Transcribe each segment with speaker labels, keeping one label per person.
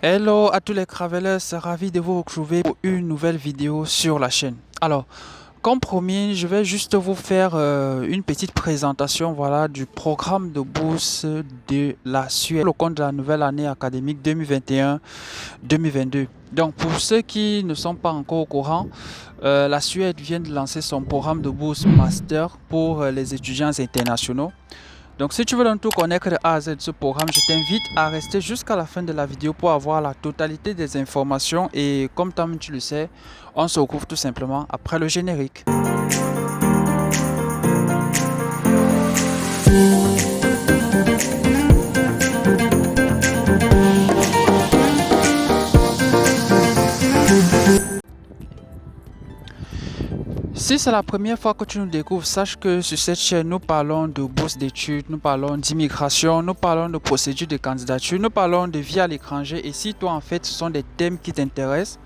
Speaker 1: Hello à tous les travelers, ravi de vous retrouver pour une nouvelle vidéo sur la chaîne. Alors, comme promis, je vais juste vous faire une petite présentation voilà, du programme de bourse de la Suède au compte de la nouvelle année académique 2021-2022. Donc, pour ceux qui ne sont pas encore au courant, la Suède vient de lancer son programme de bourse master pour les étudiants internationaux. Donc si tu veux donc tout connaître de A à Z de ce programme, je t'invite à rester jusqu'à la fin de la vidéo pour avoir la totalité des informations et comme toi-même tu le sais, on se retrouve tout simplement après le générique. Si c'est la première fois que tu nous découvres, sache que sur cette chaîne, nous parlons de bourse d'études, nous parlons d'immigration, nous parlons de procédures de candidature, nous parlons de vie à l'étranger. Et si toi, en fait, ce sont des thèmes qui t'intéressent,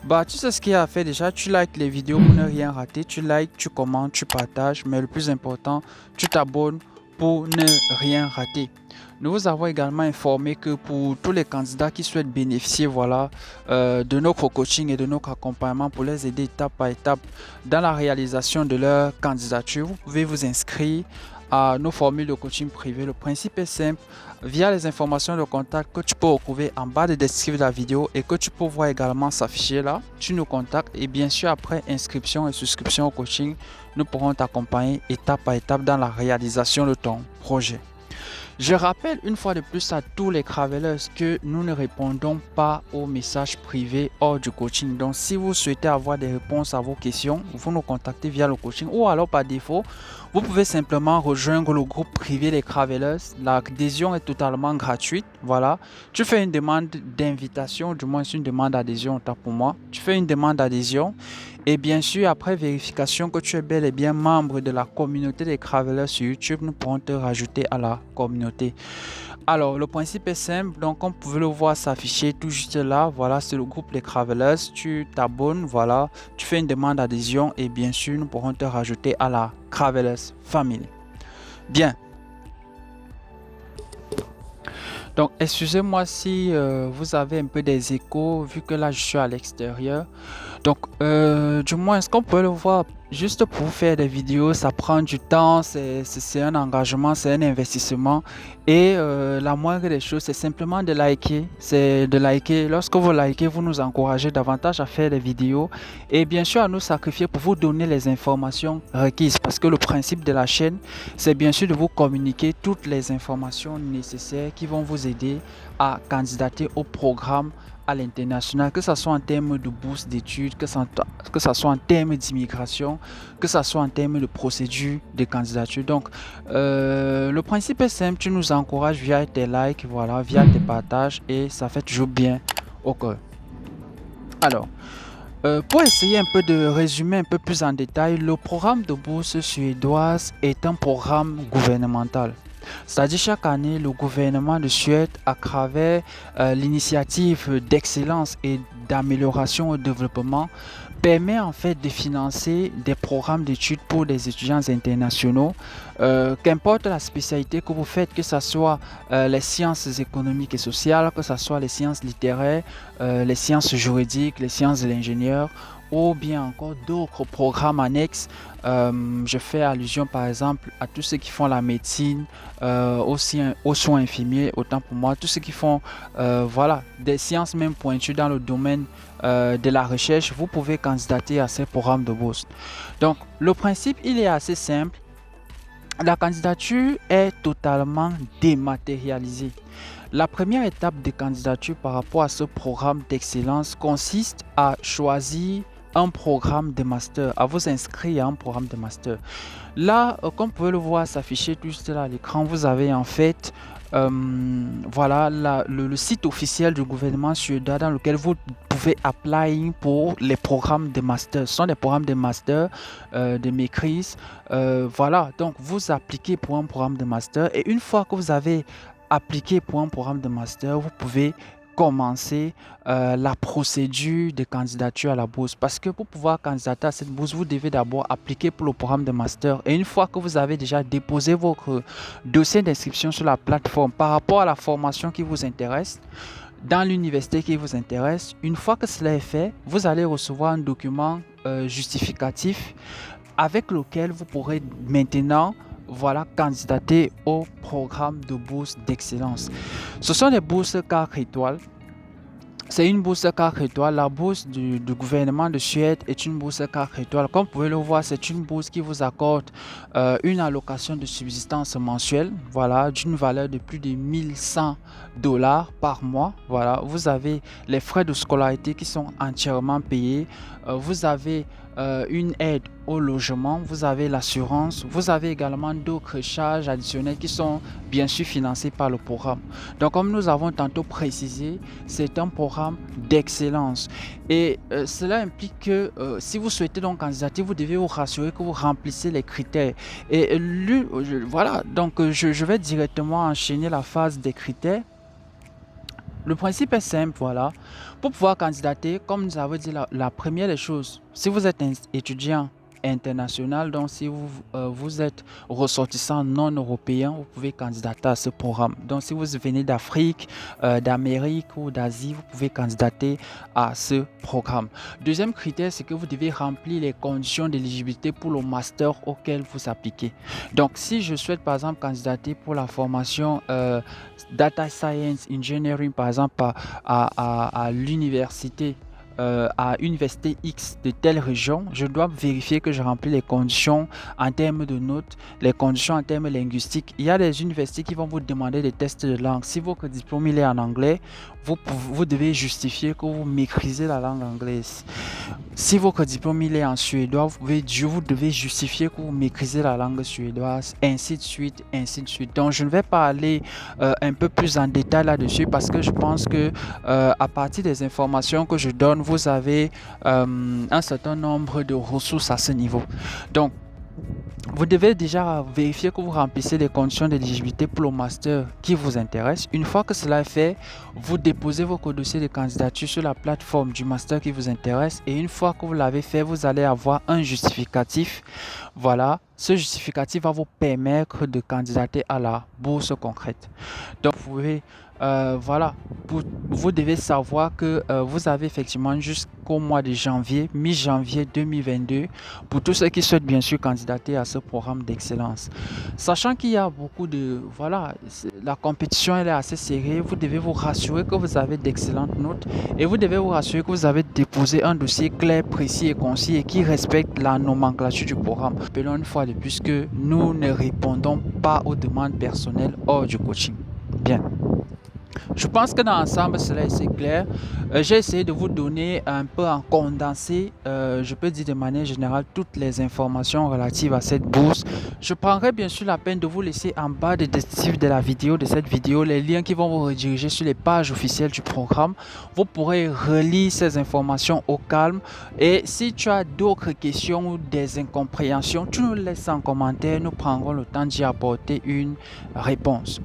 Speaker 1: bah, tu sais ce qu'il y a à faire déjà. Tu likes les vidéos pour ne rien rater. Tu likes, tu commentes, tu partages. Mais le plus important, tu t'abonnes pour ne rien rater. Nous vous avons également informé que pour tous les candidats qui souhaitent bénéficier voilà, de notre coaching et de notre accompagnement pour les aider étape par étape dans la réalisation de leur candidature, vous pouvez vous inscrire à nos formules de coaching privé. Le principe est simple, via les informations de contact que tu peux retrouver en bas de description de la vidéo et que tu peux voir également s'afficher là, tu nous contactes et bien sûr après inscription et souscription au coaching, nous pourrons t'accompagner étape par étape dans la réalisation de ton projet. Je rappelle une fois de plus à tous les travelers que nous ne répondons pas aux messages privés hors du coaching. Donc, si vous souhaitez avoir des réponses à vos questions, vous nous contactez via le coaching ou alors par défaut, vous pouvez simplement rejoindre le groupe privé des travelers. L'adhésion est totalement gratuite. Voilà, tu fais une demande d'invitation, du moins une demande d'adhésion, autant pour moi. Tu fais une demande d'adhésion. Et bien sûr, après vérification que tu es bel et bien membre de la communauté des travelers sur YouTube, nous pourrons te rajouter à la communauté. Alors, le principe est simple. Donc, comme vous pouvez le voir s'afficher tout juste là, voilà, c'est le groupe des travelers. Tu t'abonnes, voilà, tu fais une demande d'adhésion et bien sûr, nous pourrons te rajouter à la Travelers Family. Bien. Donc, excusez-moi si vous avez un peu des échos, vu que là, je suis à l'extérieur. Donc, du moins, est-ce qu'on peut le voir juste pour faire des vidéos, ça prend du temps, c'est un engagement, c'est un investissement. Et la moindre des choses, c'est simplement de liker. C'est de liker. Lorsque vous likez, vous nous encouragez davantage à faire des vidéos et bien sûr à nous sacrifier pour vous donner les informations requises. Parce que le principe de la chaîne, c'est bien sûr de vous communiquer toutes les informations nécessaires qui vont vous aider à candidater au programme à l'international, que ce soit en termes de bourse d'études, que ce soit en termes d'immigration, que ce soit en termes de procédure de candidature. Donc, le principe est simple, tu nous encourages via tes likes, voilà, via tes partages et ça fait toujours bien au cœur. Alors, pour essayer un peu de résumer un peu plus en détail, le programme de bourse suédoise est un programme gouvernemental. C'est-à-dire chaque année, le gouvernement de Suède, à travers l'initiative d'excellence et d'amélioration au développement, permet en fait de financer des programmes d'études pour des étudiants internationaux, qu'importe la spécialité que vous faites, que ce soit les sciences économiques et sociales, que ce soit les sciences littéraires, les sciences juridiques, les sciences de l'ingénieur, ou bien encore d'autres programmes annexes. Je fais allusion par exemple à tous ceux qui font la médecine, aussi aux soins infirmiers, autant pour moi, tous ceux qui font voilà, des sciences même pointues dans le domaine de la recherche, vous pouvez candidater à ces programmes de bourse. Donc le principe il est assez simple. La candidature est totalement dématérialisée. La première étape de candidature par rapport à ce programme d'excellence consiste à choisir un programme de master, à vous inscrire à un programme de master. Là, comme vous pouvez le voir s'afficher juste là à l'écran, vous avez en fait voilà le site officiel du gouvernement suédois dans lequel vous pouvez apply pour les programmes de master. Ce sont des programmes de master, de maîtrise. Voilà, donc vous appliquez pour un programme de master et une fois que vous avez appliqué pour un programme de master, vous pouvez commencer la procédure de candidature à la bourse. Parce que pour pouvoir candidater à cette bourse, vous devez d'abord appliquer pour le programme de master. Et une fois que vous avez déjà déposé votre dossier d'inscription sur la plateforme par rapport à la formation qui vous intéresse, dans l'université qui vous intéresse. Une fois que cela est fait, vous allez recevoir un document justificatif avec lequel vous pourrez maintenant candidater au programme de bourse d'excellence. Ce sont des bourses 4 étoiles. C'est une bourse 4 étoiles. La bourse du gouvernement de Suède est une bourse 4 étoiles. Comme vous pouvez le voir, c'est une bourse qui vous accorde une allocation de subsistance mensuelle, d'une valeur de plus de 1100 dollars par mois. Vous avez les frais de scolarité qui sont entièrement payés. Vous avez une aide au logement, vous avez l'assurance, vous avez également d'autres charges additionnelles qui sont bien sûr financées par le programme. Donc comme nous avons tantôt précisé, c'est un programme d'excellence et cela implique que si vous souhaitez donc candidater, vous devez vous rassurer que vous remplissez les critères. Et je vais directement enchaîner la phase des critères. Le principe est simple, Pour pouvoir candidater, comme nous avons dit, la première des choses, si vous êtes un étudiant international, donc si vous êtes ressortissant non européen, vous pouvez candidater à ce programme. Donc si vous venez d'Afrique, d'Amérique ou d'Asie, vous pouvez candidater à ce programme. Deuxième critère, c'est que vous devez remplir les conditions d'éligibilité pour le master auquel vous appliquez. Donc si je souhaite par exemple candidater pour la formation Data Science Engineering par exemple à l'université à Université X de telle région, je dois vérifier que je remplis les conditions en termes de notes, les conditions en termes linguistiques. Il y a des universités qui vont vous demander des tests de langue. Si votre diplôme il est en anglais, vous devez justifier que vous maîtrisez la langue anglaise. Si votre diplôme il est en suédois, vous devez justifier que vous maîtrisez la langue suédoise, ainsi de suite, ainsi de suite. Donc, je ne vais pas aller un peu plus en détail là-dessus parce que je pense que à partir des informations que je donne, vous avez un certain nombre de ressources à ce niveau. Donc, vous devez déjà vérifier que vous remplissez les conditions d'éligibilité pour le master qui vous intéresse. Une fois que cela est fait, vous déposez votre dossier de candidature sur la plateforme du master qui vous intéresse. Et une fois que vous l'avez fait, vous allez avoir un justificatif. Ce justificatif va vous permettre de candidater à la bourse concrète. Donc, vous pouvez vous devez savoir que vous avez effectivement jusqu'au mois de janvier, mi-janvier 2022, pour tous ceux qui souhaitent bien sûr candidater à ce programme d'excellence. Sachant qu'il y a beaucoup de... la compétition elle est assez serrée, vous devez vous rassurer que vous avez d'excellentes notes et vous devez vous rassurer que vous avez déposé un dossier clair, précis et concis et qui respecte la nomenclature du programme. Rappelons une fois de plus que nous ne répondons pas aux demandes personnelles hors du coaching. Bien. Je pense que dans l'ensemble, cela est clair. J'ai essayé de vous donner un peu en condensé, je peux dire de manière générale, toutes les informations relatives à cette bourse. Je prendrai bien sûr la peine de vous laisser en bas de descriptif de cette vidéo, les liens qui vont vous rediriger sur les pages officielles du programme. Vous pourrez relire ces informations au calme. Et si tu as d'autres questions ou des incompréhensions, tu nous laisses en commentaire. Nous prendrons le temps d'y apporter une réponse.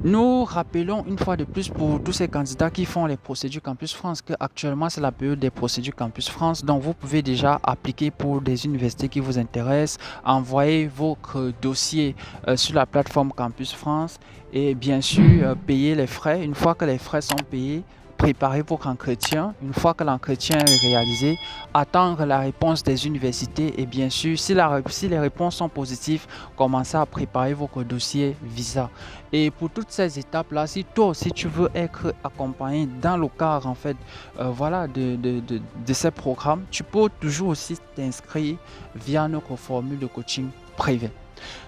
Speaker 1: Nous rappelons une fois de plus pour tous ces candidats qui font les procédures Campus France qu'actuellement c'est la période des procédures Campus France, donc vous pouvez déjà appliquer pour des universités qui vous intéressent, envoyer votre dossier sur la plateforme Campus France et bien sûr payer les frais. Une fois que les frais sont payés, préparer votre entretien. Une fois que l'entretien est réalisé, attendre la réponse des universités et bien sûr, si les réponses sont positives, commencer à préparer votre dossier visa. Et pour toutes ces étapes-là, si toi aussi tu veux être accompagné dans le cadre en fait, de ces programmes, tu peux toujours aussi t'inscrire via notre formule de coaching privé.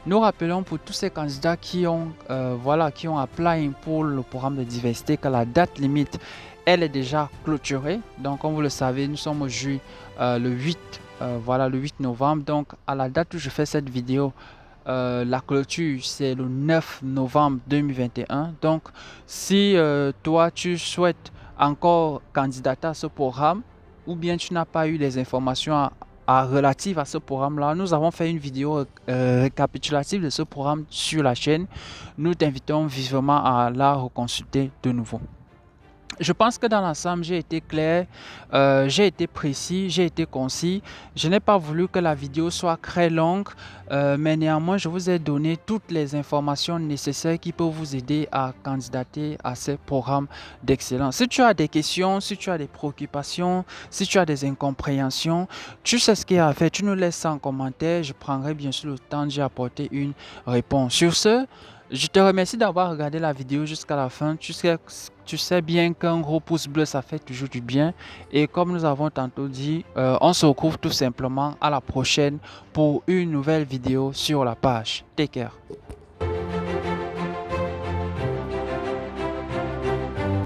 Speaker 1: Nous rappelons pour tous ces candidats qui ont appelé pour le programme de diversité que la date limite elle est déjà clôturée. Donc comme vous le savez, nous sommes aujourd'hui le 8 novembre. Donc à la date où je fais cette vidéo, la clôture c'est le 9 novembre 2021. Donc si toi tu souhaites encore candidater à ce programme ou bien tu n'as pas eu les informations relatives à ce programme-là, nous avons fait une vidéo récapitulative de ce programme sur la chaîne. Nous t'invitons vivement à la reconsulter de nouveau. Je pense que dans l'ensemble, j'ai été clair, j'ai été précis, j'ai été concis. Je n'ai pas voulu que la vidéo soit très longue, mais néanmoins, je vous ai donné toutes les informations nécessaires qui peuvent vous aider à candidater à ces programmes d'excellence. Si tu as des questions, si tu as des préoccupations, si tu as des incompréhensions, tu sais ce qu'il y a à faire. Tu nous laisses ça en commentaire. Je prendrai bien sûr le temps d'y apporter une réponse. Sur ce, je te remercie d'avoir regardé la vidéo jusqu'à la fin. Tu sais bien qu'un gros pouce bleu, ça fait toujours du bien. Et comme nous avons tantôt dit, on se retrouve tout simplement à la prochaine pour une nouvelle vidéo sur la page. Take care.